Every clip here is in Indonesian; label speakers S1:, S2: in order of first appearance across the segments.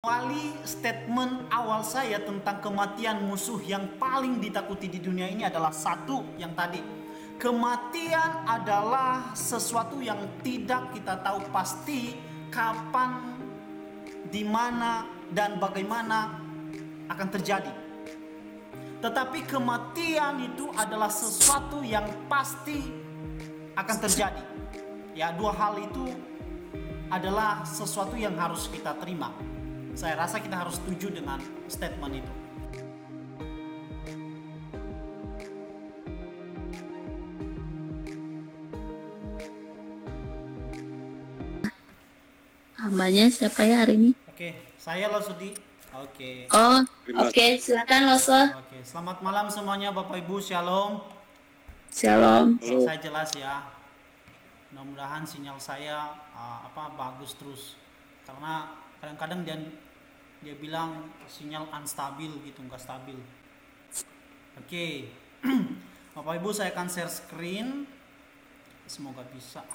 S1: Awali statement awal saya tentang kematian musuh yang paling ditakuti di dunia ini adalah satu, yang tadi. Kematian adalah sesuatu yang tidak kita tahu pasti kapan, di mana, dan bagaimana akan terjadi. Tetapi kematian itu adalah sesuatu yang pasti akan terjadi. Ya, dua hal itu adalah sesuatu yang harus kita terima. Saya rasa kita harus setuju dengan statement itu.
S2: Hambanya siapa ya hari ini?
S1: Oke, saya Losudi. Oke.
S2: Oh, oke, silakan Loso.
S1: Oke, selamat malam semuanya Bapak Ibu, Shalom.
S2: Shalom.
S1: Saya jelas ya. Mudah-mudahan sinyal saya bagus terus. Karena kadang-kadang dia bilang sinyal unstabil gitu, nggak stabil. Oke. Bapak Ibu, saya akan share screen. Semoga bisa.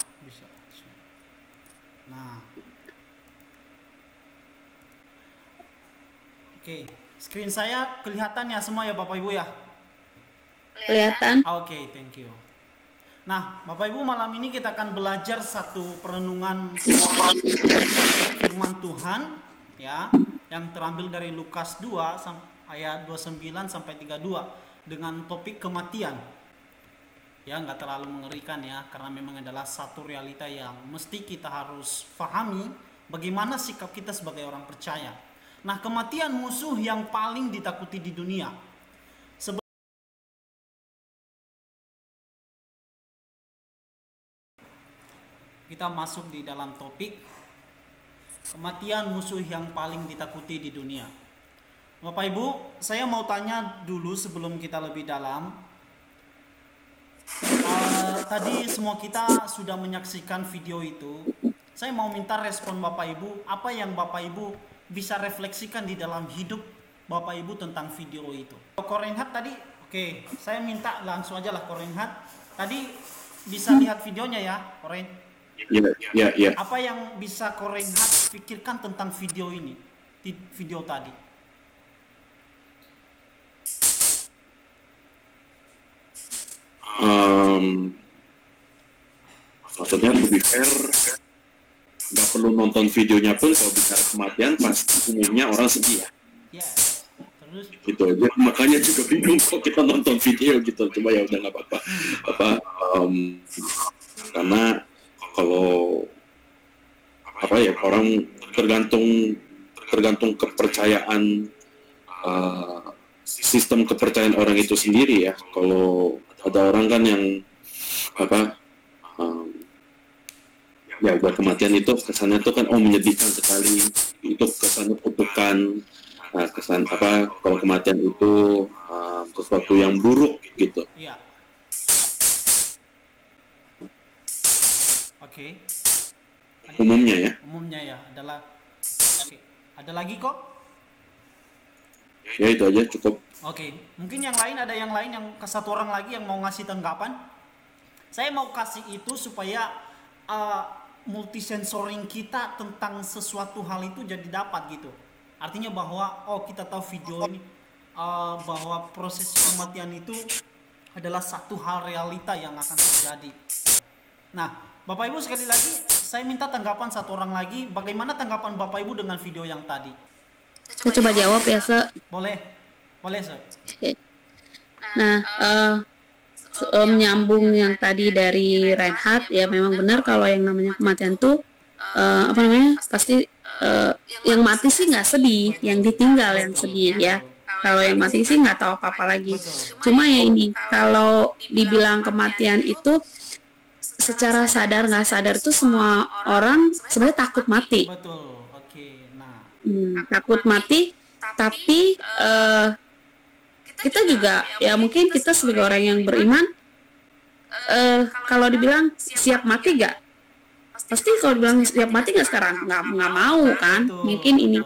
S1: Nah. Oke, screen saya kelihatan ya semua ya Bapak Ibu ya?
S2: Kelihatan.
S1: Oke, thank you. Nah, Bapak Ibu, malam ini kita akan belajar satu perenungan firman Tuhan ya, yang terambil dari Lukas 2 ayat 29 sampai 32 dengan topik kematian. Ya, nggak terlalu mengerikan ya, karena memang adalah satu realita yang mesti kita harus pahami bagaimana sikap kita sebagai orang percaya. Nah, kematian musuh yang paling ditakuti di dunia. Kita masuk di dalam topik kematian musuh yang paling ditakuti di dunia. Bapak Ibu, saya mau tanya dulu sebelum kita lebih dalam. Tadi semua kita sudah menyaksikan video itu. Saya mau minta respon Bapak Ibu, apa yang Bapak Ibu bisa refleksikan di dalam hidup Bapak Ibu tentang video itu. Korenhat tadi, oke, saya minta langsung aja lah Korenhat. Tadi bisa lihat videonya ya, Koren?
S3: Ya.
S1: Apa yang bisa Korenhat pikirkan tentang video ini, di video tadi?
S3: Maksudnya lebih fair, nggak perlu nonton videonya pun kalau bicara kematian pasti umumnya orang sedih ya.
S1: Yes. Terus?
S3: Gitu aja. Makanya juga bingung kok kita nonton video gitu. Coba ya udah nggak apa-apa. Karena kalau orang tergantung kepercayaan sistem kepercayaan orang itu sendiri ya. Kalau ada orang kan yang ya buat kematian itu kesannya itu kan menyedihkan sekali, itu kesannya kutukan. Nah, kesan kalau kematian itu sesuatu yang buruk gitu.
S1: Iya. Oke.
S3: Umumnya
S1: ya adalah oke. Ada lagi kok?
S3: Ya itu aja cukup.
S1: Oke, mungkin ada yang lain yang satu orang lagi yang mau ngasih tanggapan. Saya mau kasih itu supaya multisensoring kita tentang sesuatu hal itu jadi dapat gitu. Artinya bahwa kita tahu video ini bahwa proses kematian itu adalah satu hal realita yang akan terjadi. Nah, Bapak Ibu sekali lagi saya minta tanggapan satu orang lagi. Bagaimana tanggapan Bapak Ibu dengan video yang tadi?
S2: Saya coba jawab ya, Se.
S1: Boleh, Se.
S2: Nah, menyambung yang tadi dari Reinhardt ya, memang benar kalau yang namanya kematian tuh pasti yang mati sih nggak sedih, yang ditinggal yang sedih ya. Kalau yang mati sih nggak tahu apa-apa lagi. Cuma ya ini, kalau dibilang kematian itu secara sadar nggak sadar tuh semua orang sebenarnya takut mati.
S1: Betul. Oke. Nah,
S2: takut mati, tapi kita juga ya mungkin kita sebagai orang yang beriman kalau dibilang siap mati gak? Pasti kalau dibilang siap mati gak sekarang? Nggak mau kan? Mungkin ini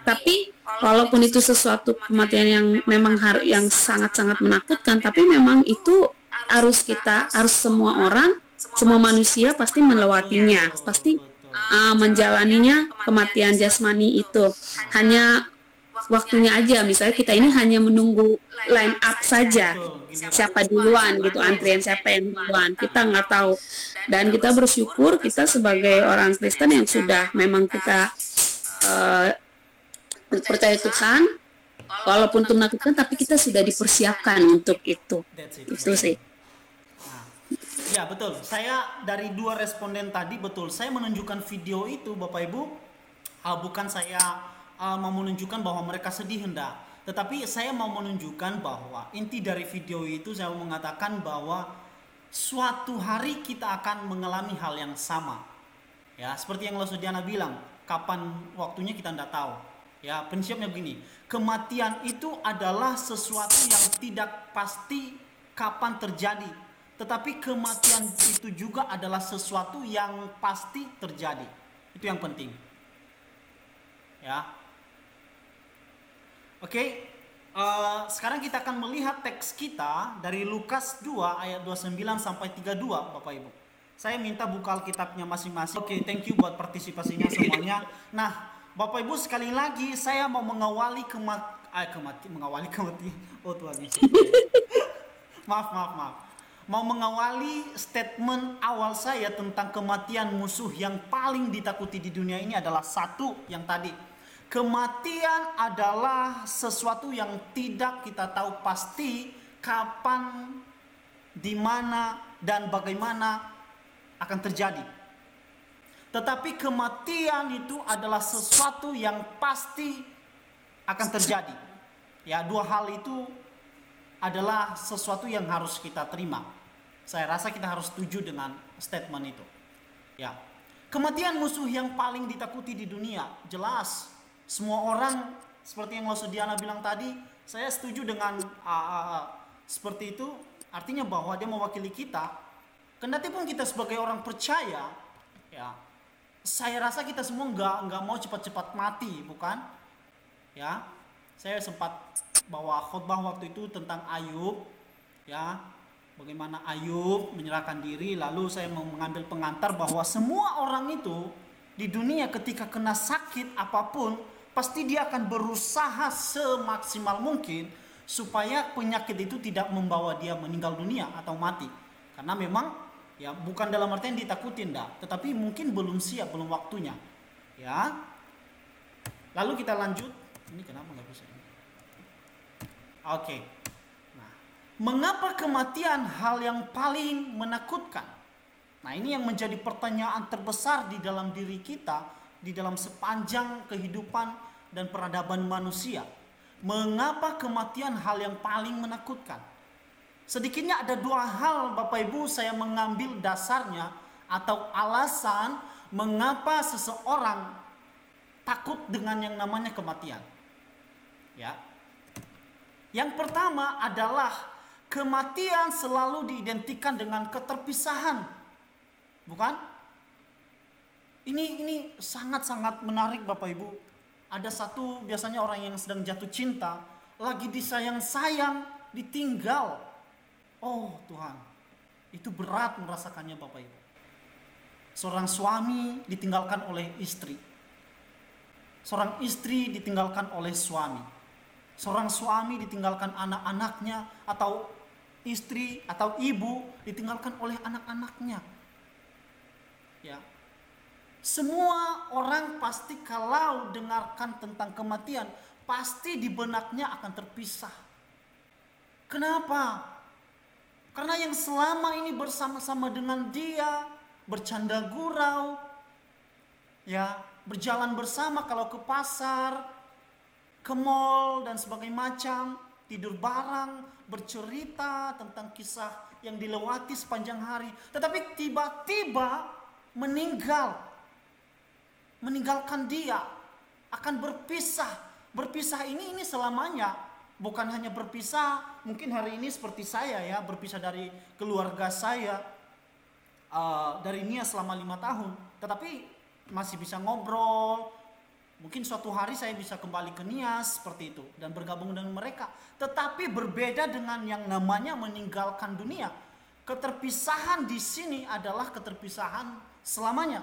S2: tapi walaupun itu sesuatu kematian yang memang yang sangat-sangat menakutkan, tapi memang itu harus semua orang, semua manusia pasti melewatinya, pasti menjalaninya kematian jasmani itu. Hanya waktunya aja, misalnya kita ini hanya menunggu line up saja, siapa duluan gitu, antrian siapa yang duluan, kita nggak tahu. Dan kita bersyukur kita sebagai orang Kristen yang sudah memang kita percaya Tuhan, walaupun tunatukan, tapi kita sudah dipersiapkan untuk itu. Itu sih.
S1: Ya betul, saya dari 2 responden tadi betul, saya menunjukkan video itu Bapak Ibu, bukan saya mau menunjukkan bahwa mereka sedih, hendak, tetapi saya mau menunjukkan bahwa inti dari video itu saya mau mengatakan bahwa suatu hari kita akan mengalami hal yang sama. Ya, seperti yang Losodiana bilang, kapan waktunya kita tidak tahu. Ya, prinsipnya begini, kematian itu adalah sesuatu yang tidak pasti kapan terjadi, tetapi kematian itu juga adalah sesuatu yang pasti terjadi. Itu yang penting. Ya. Oke, sekarang kita akan melihat teks kita dari Lukas 2 ayat 29 sampai 32 Bapak Ibu. Saya minta buka Alkitabnya masing-masing. Oke, thank you buat partisipasinya semuanya. Nah, Bapak Ibu sekali lagi saya mau mengawali Oh Tuhan Yesus. Maaf. Mau mengawali statement awal saya tentang kematian musuh yang paling ditakuti di dunia ini adalah satu yang tadi. Kematian adalah sesuatu yang tidak kita tahu pasti kapan, di mana, dan bagaimana akan terjadi. Tetapi kematian itu adalah sesuatu yang pasti akan terjadi. Ya, 2 hal itu adalah sesuatu yang harus kita terima. Saya rasa kita harus setuju dengan statement itu. Ya. Kematian musuh yang paling ditakuti di dunia, jelas semua orang seperti yang Losodiana bilang tadi, saya setuju dengan seperti itu, artinya bahwa dia mewakili kita. Kendati pun kita sebagai orang percaya, ya, saya rasa kita semua nggak mau cepat-cepat mati, bukan? Ya, saya sempat bawa khotbah waktu itu tentang Ayub, ya, bagaimana Ayub menyerahkan diri, lalu saya mau mengambil pengantar bahwa semua orang itu di dunia ketika kena sakit apapun, pasti dia akan berusaha semaksimal mungkin supaya penyakit itu tidak membawa dia meninggal dunia atau mati. Karena memang ya bukan dalam artian ditakutin tetapi mungkin belum siap, belum waktunya. Ya. Lalu kita lanjut. Ini kenapa nggak bisa? Oke. Nah, mengapa kematian hal yang paling menakutkan? Nah, ini yang menjadi pertanyaan terbesar di dalam diri kita, di dalam sepanjang kehidupan dan peradaban manusia. Mengapa kematian hal yang paling menakutkan? Sedikitnya ada 2 hal Bapak Ibu saya mengambil dasarnya atau alasan mengapa seseorang takut dengan yang namanya kematian. Ya. Yang pertama adalah kematian selalu diidentikan dengan keterpisahan. Bukan? Ini sangat-sangat menarik Bapak Ibu. Ada satu biasanya orang yang sedang jatuh cinta, lagi disayang-sayang, ditinggal. Oh Tuhan, itu berat merasakannya Bapak Ibu. Seorang suami ditinggalkan oleh istri. Seorang istri ditinggalkan oleh suami. Seorang suami ditinggalkan anak-anaknya, atau istri atau ibu ditinggalkan oleh anak-anaknya. Ya. Semua orang pasti kalau dengarkan tentang kematian, pasti di benaknya akan terpisah. Kenapa? Karena yang selama ini bersama-sama dengan dia, bercanda gurau, ya, berjalan bersama kalau ke pasar, ke mall dan sebagainya macam, tidur bareng, bercerita tentang kisah yang dilewati sepanjang hari, tetapi tiba-tiba meninggalkan dia, akan berpisah. Berpisah ini selamanya, bukan hanya berpisah mungkin hari ini seperti saya ya, berpisah dari keluarga saya, dari Nia selama 5 tahun, tetapi masih bisa ngobrol. Mungkin suatu hari saya bisa kembali ke Nias seperti itu dan bergabung dengan mereka. Tetapi berbeda dengan yang namanya meninggalkan dunia. Keterpisahan di sini adalah keterpisahan selamanya.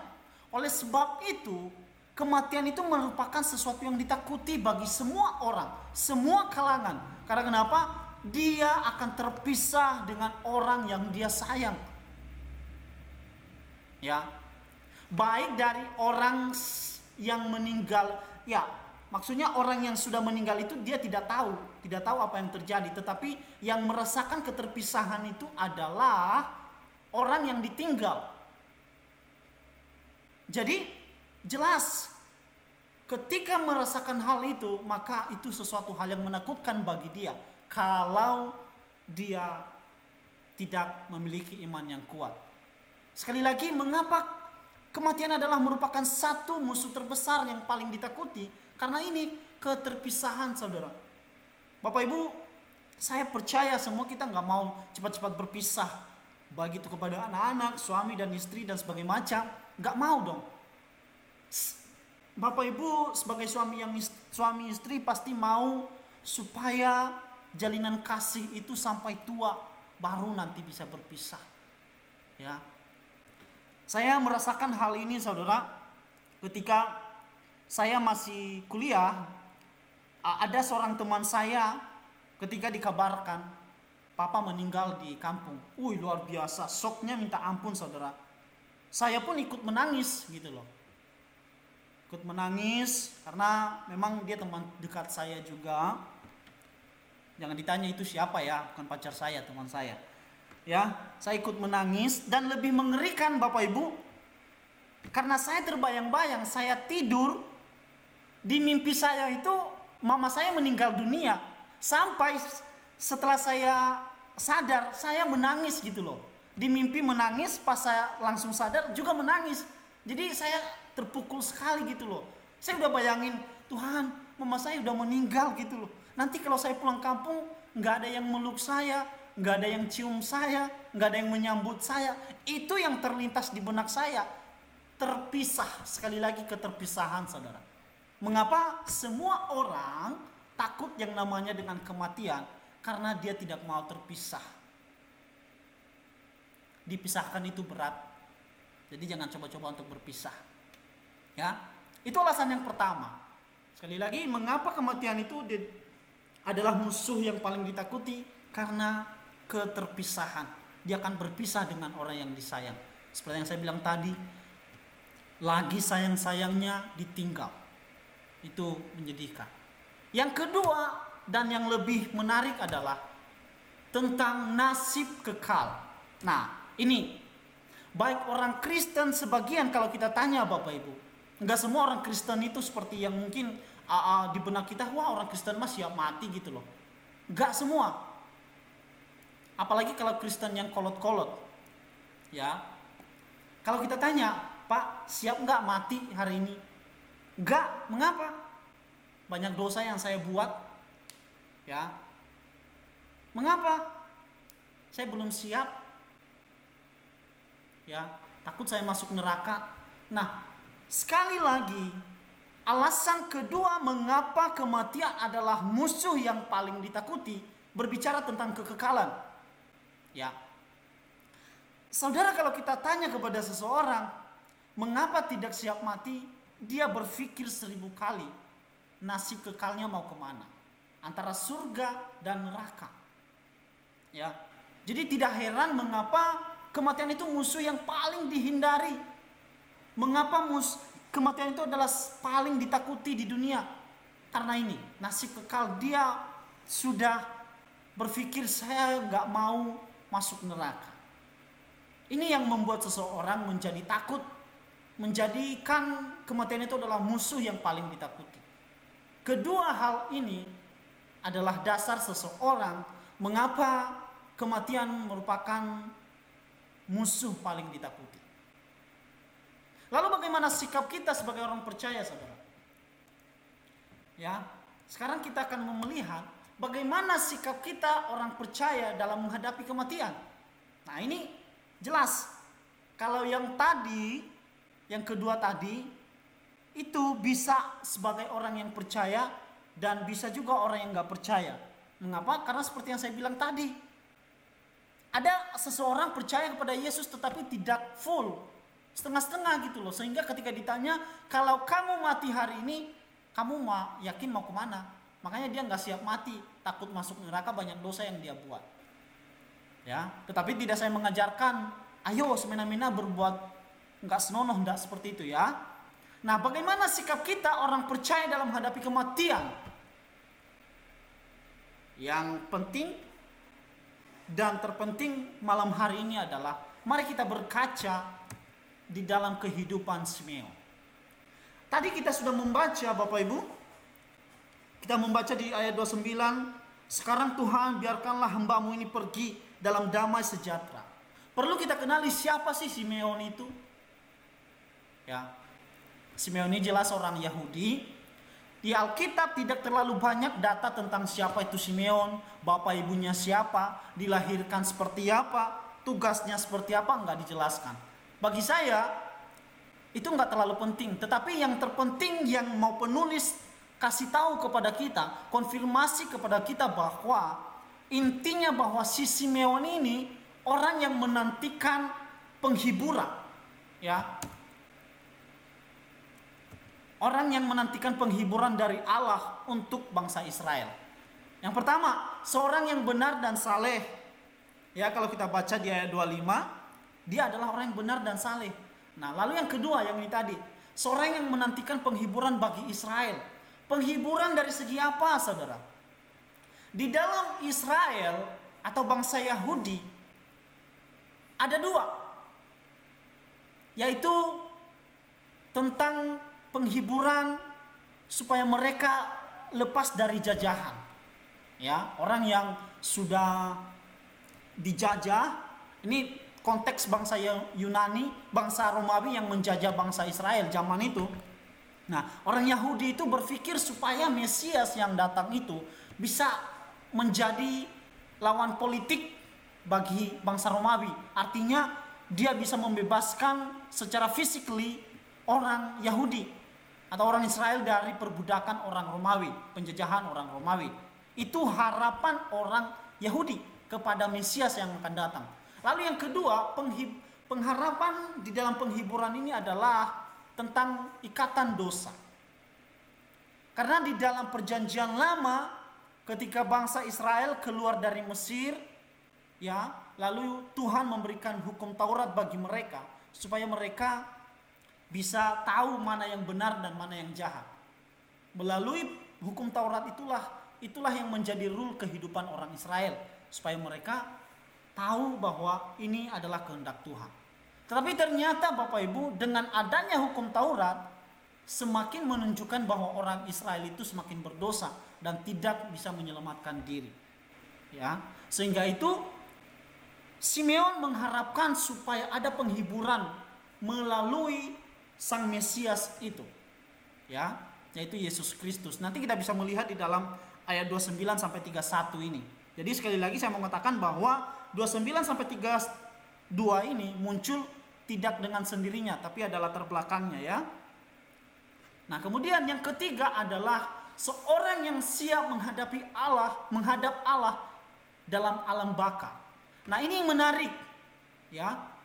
S1: Oleh sebab itu, kematian itu merupakan sesuatu yang ditakuti bagi semua orang, semua kalangan. Karena kenapa? Dia akan terpisah dengan orang yang dia sayang. Ya, baik dari orang yang meninggal, ya, maksudnya orang yang sudah meninggal itu dia tidak tahu apa yang terjadi, tetapi yang merasakan keterpisahan itu adalah orang yang ditinggal. Jadi jelas ketika merasakan hal itu, maka itu sesuatu hal yang menakutkan bagi dia kalau dia tidak memiliki iman yang kuat. Sekali lagi, mengapa kematian adalah merupakan satu musuh terbesar yang paling ditakuti? Karena ini keterpisahan, saudara. Bapak Ibu, saya percaya semua kita nggak mau cepat-cepat berpisah. Baik itu kepada anak-anak, suami dan istri dan sebagainya macam. Nggak mau dong. Bapak Ibu sebagai suami istri pasti mau supaya jalinan kasih itu sampai tua baru nanti bisa berpisah. Ya. Saya merasakan hal ini, saudara, ketika saya masih kuliah. Ada seorang teman saya ketika dikabarkan papa meninggal di kampung. Luar biasa, shocknya minta ampun, saudara. Saya pun ikut menangis gitu loh. Ikut menangis karena memang dia teman dekat saya juga. Jangan ditanya itu siapa ya, bukan pacar saya, teman saya. Ya, saya ikut menangis dan lebih mengerikan Bapak Ibu, karena saya terbayang-bayang saya tidur, di mimpi saya itu mama saya meninggal dunia. Sampai setelah saya sadar, saya menangis gitu loh. Di mimpi menangis, pas saya langsung sadar juga menangis. Jadi saya terpukul sekali gitu loh. Saya udah bayangin, Tuhan, mama saya udah meninggal gitu loh. Nanti kalau saya pulang kampung, gak ada yang meluk saya, gak ada yang cium saya, gak ada yang menyambut saya. Itu yang terlintas di benak saya. Terpisah, sekali lagi keterpisahan, saudara. Mengapa semua orang takut yang namanya dengan kematian? Karena dia tidak mau terpisah. Dipisahkan itu berat. Jadi jangan coba-coba untuk berpisah. Ya, itu alasan yang pertama. Sekali lagi, mengapa kematian itu adalah musuh yang paling ditakuti? Karena keterpisahan. Dia akan berpisah dengan orang yang disayang. Seperti yang saya bilang tadi, lagi sayang-sayangnya ditinggal. Itu menyedihkan. Yang kedua dan yang lebih menarik adalah tentang nasib kekal. Nah, ini baik orang Kristen sebagian, kalau kita tanya Bapak Ibu, enggak semua orang Kristen itu seperti yang mungkin di benak kita, wah orang Kristen mah siap mati gitu loh. Enggak semua. Apalagi kalau Kristen yang kolot-kolot. Ya. Kalau kita tanya, Pak, siap enggak mati hari ini? Enggak. Mengapa? Banyak dosa yang saya buat. Ya. Mengapa? Saya belum siap. Ya, takut saya masuk neraka. Nah, sekali lagi, alasan kedua mengapa kematian adalah musuh yang paling ditakuti, berbicara tentang kekekalan. Ya. Saudara, kalau kita tanya kepada seseorang, mengapa tidak siap mati? Dia berpikir 1000 kali nasib kekalnya mau kemana, antara surga dan neraka. Ya. Jadi tidak heran mengapa kematian itu musuh yang paling dihindari. Mengapa kematian itu adalah paling ditakuti di dunia? Karena ini, nasib kekal. Dia sudah berpikir, saya gak mau masuk neraka. Ini yang membuat seseorang menjadi takut, menjadikan kematian itu adalah musuh yang paling ditakuti. Kedua hal ini adalah dasar seseorang mengapa kematian merupakan musuh paling ditakuti. Lalu bagaimana sikap kita sebagai orang percaya, saudara? Ya, sekarang kita akan melihat bagaimana sikap kita orang percaya dalam menghadapi kematian. Nah, ini jelas. Kalau yang tadi, yang kedua tadi, itu bisa sebagai orang yang percaya dan bisa juga orang yang gak percaya. Mengapa? Karena seperti yang saya bilang tadi, ada seseorang percaya kepada Yesus tetapi tidak full. setengah-setengah gitu loh. Sehingga ketika ditanya, kalau kamu mati hari ini, kamu yakin mau kemana? Makanya dia nggak siap mati, takut masuk neraka, banyak dosa yang dia buat. Ya, tetapi tidak saya mengajarkan, ayo semena-mena berbuat nggak senonoh, nggak seperti itu ya. Nah, bagaimana sikap kita orang percaya dalam menghadapi kematian? Yang penting dan terpenting malam hari ini adalah mari kita berkaca di dalam kehidupan Simeon. Tadi kita sudah membaca Bapak Ibu. Kita membaca di ayat 29, sekarang Tuhan biarkanlah hamba-Mu ini pergi dalam damai sejahtera. Perlu kita kenali siapa sih Simeon itu? Ya. Simeon ini jelas orang Yahudi. Di Alkitab tidak terlalu banyak data tentang siapa itu Simeon, bapak ibunya siapa, dilahirkan seperti apa, tugasnya seperti apa, enggak dijelaskan. Bagi saya itu enggak terlalu penting, tetapi yang terpenting yang mau penulis kasih tahu kepada kita, konfirmasi kepada kita bahwa intinya bahwa si Simeon ini orang yang menantikan penghiburan, ya. Orang yang menantikan penghiburan dari Allah untuk bangsa Israel. Yang pertama, seorang yang benar dan saleh. Ya, kalau kita baca di ayat 25, dia adalah orang yang benar dan saleh. Nah, lalu yang kedua yang ini tadi, seorang yang menantikan penghiburan bagi Israel. Penghiburan dari segi apa, saudara? Di dalam Israel atau bangsa Yahudi ada dua, yaitu tentang penghiburan supaya mereka lepas dari jajahan. Ya, orang yang sudah dijajah, ini konteks bangsa Yunani, bangsa Romawi yang menjajah bangsa Israel zaman itu. Nah, orang Yahudi itu berpikir supaya Mesias yang datang itu bisa menjadi lawan politik bagi bangsa Romawi. Artinya dia bisa membebaskan secara physically orang Yahudi atau orang Israel dari perbudakan orang Romawi, penjajahan orang Romawi. Itu harapan orang Yahudi kepada Mesias yang akan datang. Lalu yang kedua, pengharapan di dalam penghiburan ini adalah tentang ikatan dosa. Karena di dalam perjanjian lama, ketika bangsa Israel keluar dari Mesir, ya, lalu Tuhan memberikan hukum Taurat bagi mereka supaya mereka bisa tahu mana yang benar dan mana yang jahat. Melalui hukum Taurat itulah yang menjadi rule kehidupan orang Israel, supaya mereka tahu bahwa ini adalah kehendak Tuhan. Tetapi ternyata Bapak Ibu, dengan adanya hukum Taurat semakin menunjukkan bahwa orang Israel itu semakin berdosa dan tidak bisa menyelamatkan diri. Ya, sehingga itu Simeon mengharapkan supaya ada penghiburan melalui Sang Mesias itu, ya, yaitu Yesus Kristus. Nanti kita bisa melihat di dalam ayat 29 sampai 31 ini. Jadi sekali lagi saya mau mengatakan bahwa 29 sampai 32 ini muncul tidak dengan sendirinya, tapi ada latar belakangnya, ya. Nah, kemudian yang ketiga adalah seorang yang siap menghadap Allah dalam alam baka. Nah, ini yang menarik, ya.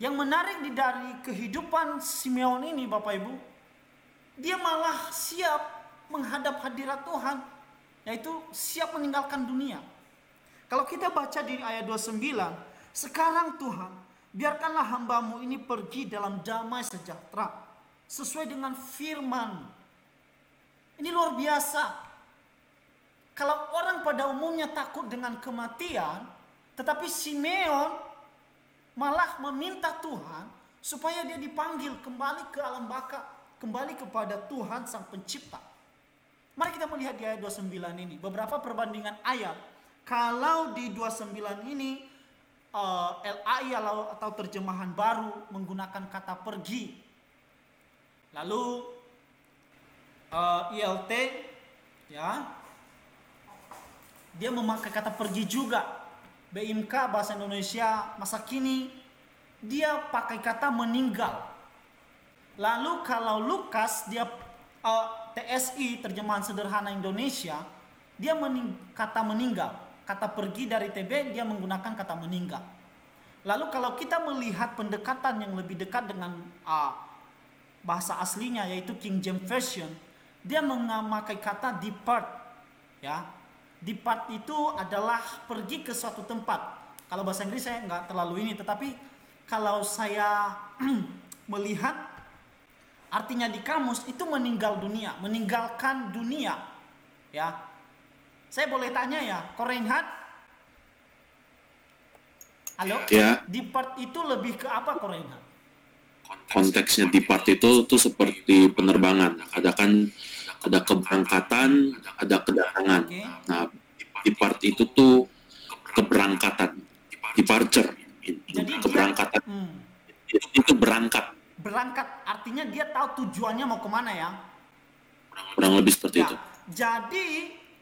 S1: Yang menarik dari kehidupan Simeon ini Bapak Ibu, dia malah siap menghadap hadirat Tuhan, yaitu siap meninggalkan dunia. Kalau kita baca di ayat 29, sekarang Tuhan biarkanlah hamba-Mu ini pergi dalam damai sejahtera sesuai dengan firman. Ini luar biasa. Kalau orang pada umumnya takut dengan kematian, tetapi Simeon malah meminta Tuhan supaya dia dipanggil kembali ke alam baka, kembali kepada Tuhan Sang Pencipta. Mari kita melihat di ayat 29 ini beberapa perbandingan ayat. Kalau di 29 ini LAI atau terjemahan baru menggunakan kata pergi. Lalu ILT, ya, dia memakai kata pergi juga. BIMK bahasa Indonesia masa kini dia pakai kata meninggal. Lalu kalau Lukas dia TSI terjemahan sederhana Indonesia, dia kata meninggal. Kata pergi dari TB dia menggunakan kata meninggal. Lalu kalau kita melihat pendekatan yang lebih dekat dengan bahasa aslinya yaitu King James Version, dia memakai kata depart, ya. Depart itu adalah pergi ke suatu tempat. Kalau bahasa Inggris saya nggak terlalu ini, tetapi kalau saya melihat artinya di kamus itu meninggal dunia, meninggalkan dunia, ya. Saya boleh tanya ya, Reinhard? Halo?
S3: Ya.
S1: Depart itu lebih ke apa, Reinhard?
S3: Konteksnya depart itu tuh seperti penerbangan. Ada keberangkatan, ada kedatangan.
S1: Oke.
S3: Nah, depart itu tuh keberangkatan, departure.
S1: Jadi
S3: keberangkatan
S1: dia,
S3: itu berangkat.
S1: Berangkat artinya dia tahu tujuannya mau kemana ya?
S3: Kurang lebih seperti
S1: Ya,
S3: itu.
S1: jadi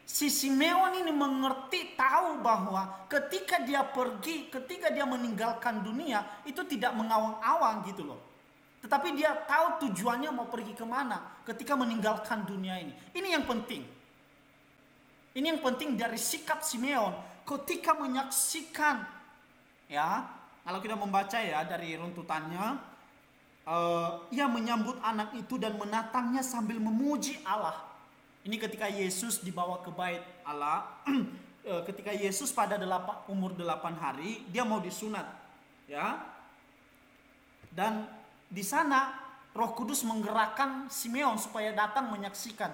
S1: si Simeon ini mengerti, tahu bahwa ketika dia pergi, ketika dia meninggalkan dunia, itu tidak mengawang-awang gitu loh. Tetapi dia tahu tujuannya mau pergi kemana ketika meninggalkan dunia ini. Ini yang penting. Ini yang penting dari sikap Simeon ketika menyaksikan, ya, kalau kita membaca ya dari runtutannya, ia menyambut anak itu dan menatangnya sambil memuji Allah. Ini ketika Yesus dibawa ke bait Allah, ketika Yesus pada umur 8 hari, dia mau disunat, ya. Dan di sana Roh Kudus menggerakkan Simeon supaya datang menyaksikan.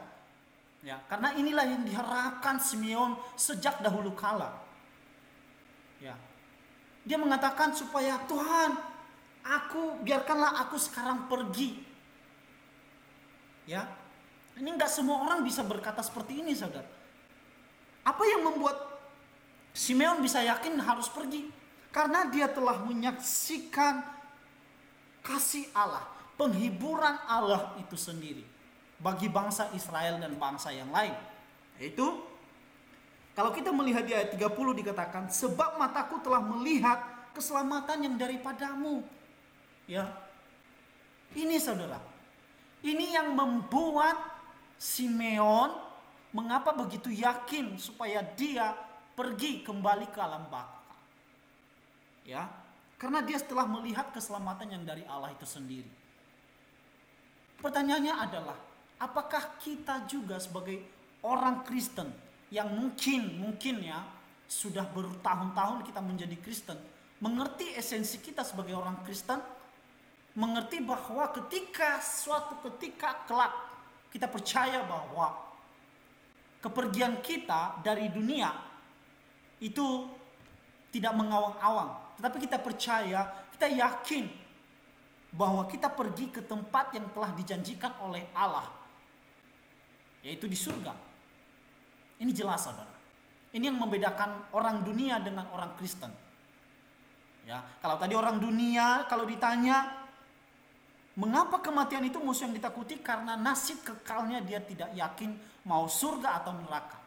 S1: Ya, karena inilah yang diharapkan Simeon sejak dahulu kala. Ya. Dia mengatakan supaya Tuhan, biarkanlah aku sekarang pergi. Ya. Ini enggak semua orang bisa berkata seperti ini, saudara. Apa yang membuat Simeon bisa yakin harus pergi? Karena dia telah menyaksikan kasih Allah, penghiburan Allah itu sendiri bagi bangsa Israel dan bangsa yang lain. Yaitu kalau kita melihat di ayat 30 dikatakan, sebab mataku telah melihat keselamatan yang daripadamu. Ya. Ini saudara. Ini yang membuat Simeon mengapa begitu yakin supaya dia pergi kembali ke alam baka. Ya. Karena dia setelah melihat keselamatan yang dari Allah itu sendiri. Pertanyaannya adalah, apakah kita juga sebagai orang Kristen yang mungkin ya sudah bertahun-tahun kita menjadi Kristen, mengerti esensi kita sebagai orang Kristen, mengerti bahwa suatu ketika kelak kita percaya bahwa kepergian kita dari dunia itu tidak mengawang-awang. Tetapi kita percaya, kita yakin bahwa kita pergi ke tempat yang telah dijanjikan oleh Allah, yaitu di surga. Ini jelas, saudara. Ini yang membedakan orang dunia dengan orang Kristen. Ya, kalau tadi orang dunia, kalau ditanya mengapa kematian itu musuh yang ditakuti, karena nasib kekalnya dia tidak yakin mau surga atau neraka.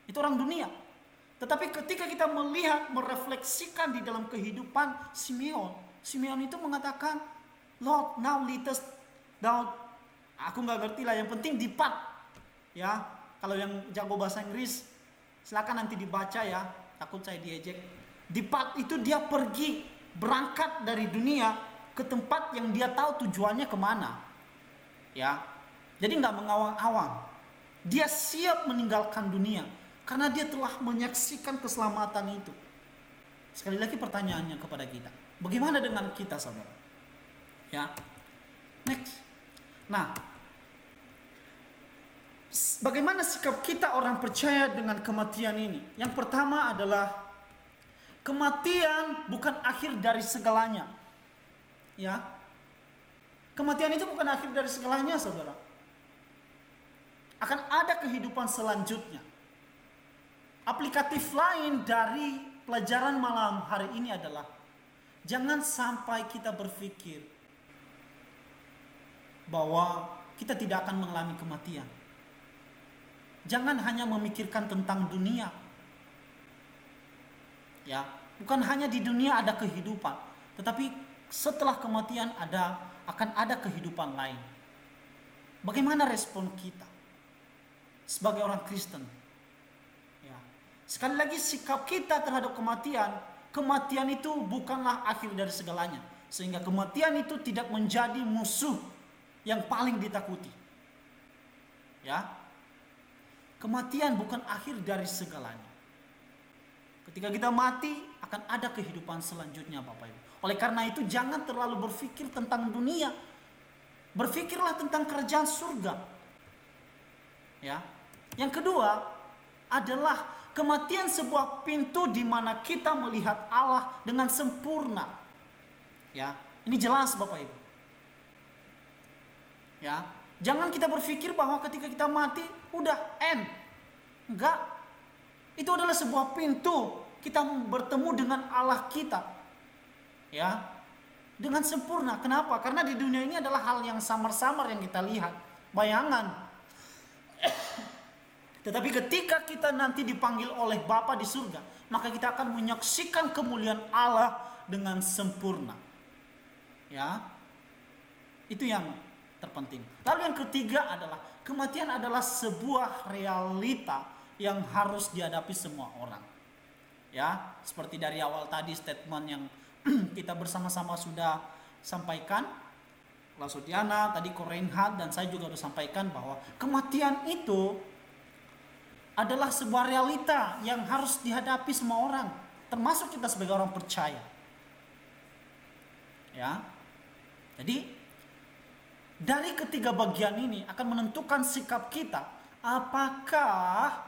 S1: Itu orang dunia. Tetapi ketika kita melihat, merefleksikan di dalam kehidupan Simeon itu mengatakan, Lord, now let us down. Aku nggak ngerti lah, yang penting depart. Ya, kalau yang jago bahasa Inggris, silakan nanti dibaca ya. Takut saya diejek. Depart itu dia pergi, berangkat dari dunia ke tempat yang dia tahu tujuannya kemana. Ya, jadi nggak mengawang-awang. Dia siap meninggalkan dunia. Karena dia telah menyaksikan keselamatan itu. Sekali lagi pertanyaannya kepada kita, bagaimana dengan kita, saudara? Ya, next. Nah, bagaimana sikap kita orang percaya dengan kematian ini? Yang pertama adalah kematian bukan akhir dari segalanya. Ya, kematian itu bukan akhir dari segalanya, saudara. Akan ada kehidupan selanjutnya. Aplikatif lain dari pelajaran malam hari ini adalah jangan sampai kita berpikir bahwa kita tidak akan mengalami kematian. Jangan hanya memikirkan tentang dunia. Ya, bukan hanya di dunia ada kehidupan, tetapi setelah kematian akan ada kehidupan lain. Bagaimana respon kita sebagai orang Kristen? Sekali lagi sikap kita terhadap kematian kematian itu bukanlah akhir dari segalanya. Sehingga kematian itu tidak menjadi musuh yang paling ditakuti. Ya. Kematian bukan akhir dari segalanya. Ketika kita mati akan ada kehidupan selanjutnya, Bapak Ibu. Oleh karena itu jangan terlalu berpikir tentang dunia. Berpikirlah tentang kerajaan surga. Ya. Yang kedua adalah kematian sebuah pintu di mana kita melihat Allah dengan sempurna. Ya, ini jelas Bapak Ibu. Ya, jangan kita berpikir bahwa ketika kita mati udah end. Enggak. Itu adalah sebuah pintu kita bertemu dengan Allah kita. Ya. Dengan sempurna. Kenapa? Karena di dunia ini adalah hal yang samar-samar yang kita lihat, bayangan. Tetapi ketika kita nanti dipanggil oleh Bapa di surga, maka kita akan menyaksikan kemuliaan Allah dengan sempurna. Ya, itu yang terpenting. Lalu yang ketiga adalah kematian adalah sebuah realita yang harus dihadapi semua orang. Ya, seperti dari awal tadi statement yang kita bersama-sama sudah sampaikan, Lasodiana, tadi Korenhat, dan saya juga sudah sampaikan bahwa kematian itu adalah sebuah realita yang harus dihadapi semua orang, termasuk kita sebagai orang percaya. Ya. Jadi dari ketiga bagian ini akan menentukan sikap kita, apakah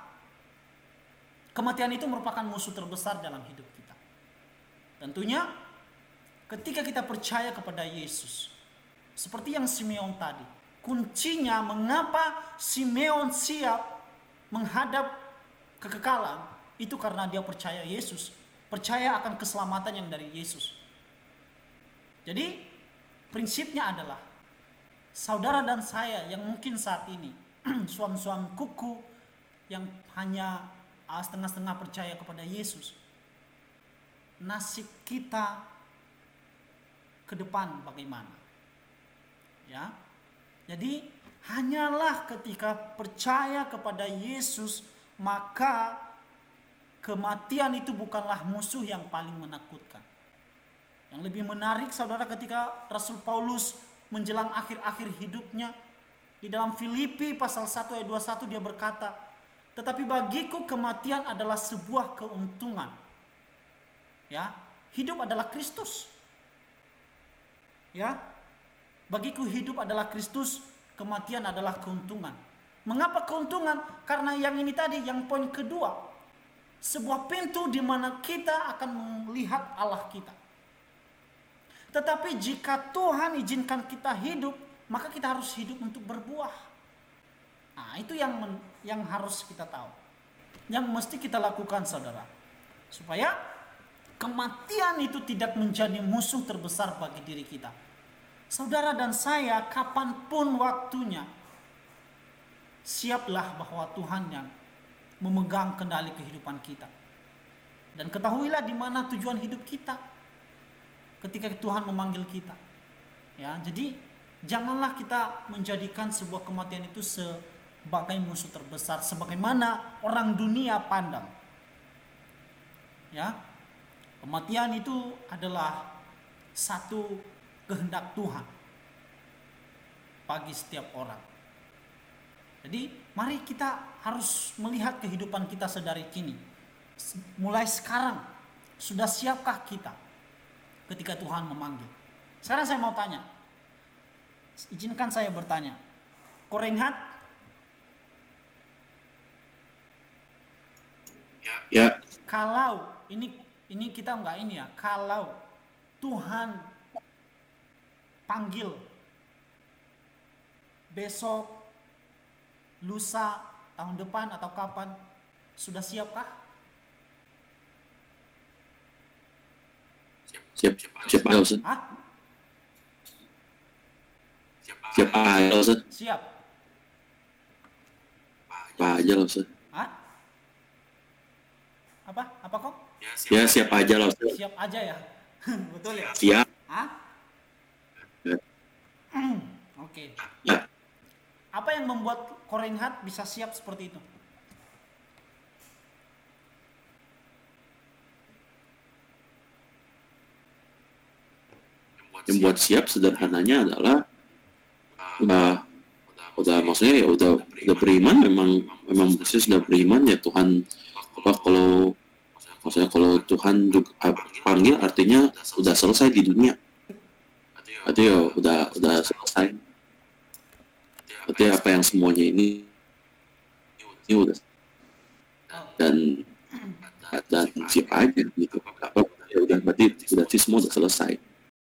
S1: kematian itu merupakan musuh terbesar dalam hidup kita. Tentunya ketika kita percaya kepada Yesus, seperti yang Simeon tadi, kuncinya mengapa Simeon siap menghadap kekekalan itu karena dia percaya Yesus, percaya akan keselamatan yang dari Yesus. Jadi prinsipnya adalah saudara dan saya yang mungkin saat ini suam-suam kuku yang hanya setengah-setengah percaya kepada Yesus, nasib kita ke depan bagaimana? Ya. Jadi hanyalah ketika percaya kepada Yesus, maka kematian itu bukanlah musuh yang paling menakutkan. Yang lebih menarik saudara, ketika Rasul Paulus menjelang akhir-akhir hidupnya, di dalam Filipi pasal 1 ayat 21 dia berkata, tetapi bagiku kematian adalah sebuah keuntungan. Ya, hidup adalah Kristus. Ya, bagiku hidup adalah Kristus, kematian adalah keuntungan. Mengapa keuntungan? Karena yang ini tadi, yang poin kedua, sebuah pintu di mana kita akan melihat Allah kita. Tetapi jika Tuhan izinkan kita hidup, maka kita harus hidup untuk berbuah. Nah, itu yang harus kita tahu. Yang mesti kita lakukan saudara. Supaya kematian itu tidak menjadi musuh terbesar bagi diri kita. Saudara dan saya, kapanpun waktunya, siaplah bahwa Tuhan yang memegang kendali kehidupan kita. Dan ketahuilah di mana tujuan hidup kita ketika Tuhan memanggil kita. Ya, jadi janganlah kita menjadikan sebuah kematian itu sebagai musuh terbesar sebagaimana orang dunia pandang. Ya. Kematian itu adalah satu kehendak Tuhan bagi setiap orang. Jadi mari kita harus melihat kehidupan kita sedari kini. Mulai sekarang, sudah siapkah kita ketika Tuhan memanggil? Sekarang saya mau tanya, izinkan saya bertanya, Korenhat?
S3: Ya.
S1: Kalau ini kita enggak ini ya, kalau Tuhan panggil besok, lusa, tahun depan atau kapan, sudah siapkah?
S3: Siap aja Ustaz.
S1: Hah?
S3: Siap aja Ustaz.
S1: Siap.
S3: Apa aja lah Ustaz.
S1: Hah? Apa kok?
S3: Ya siap aja lah Ustaz.
S1: Siap aja ya. Betul ya?
S3: Siap.
S1: Hah?
S3: Ya.
S1: Oke.
S3: Ya.
S1: Apa yang membuat Korenhat bisa siap seperti itu?
S3: yang buat siap sederhananya adalah udah maksudnya ya udah beriman, memang maksudnya sudah beriman ya Tuhan. Kalau maksudnya kalau Tuhan juga panggil, artinya udah selesai di dunia, berarti ya udah selesai, berarti apa yang semuanya ini udah, dan siap aja gitu, apa ya udah, berarti semua udah selesai.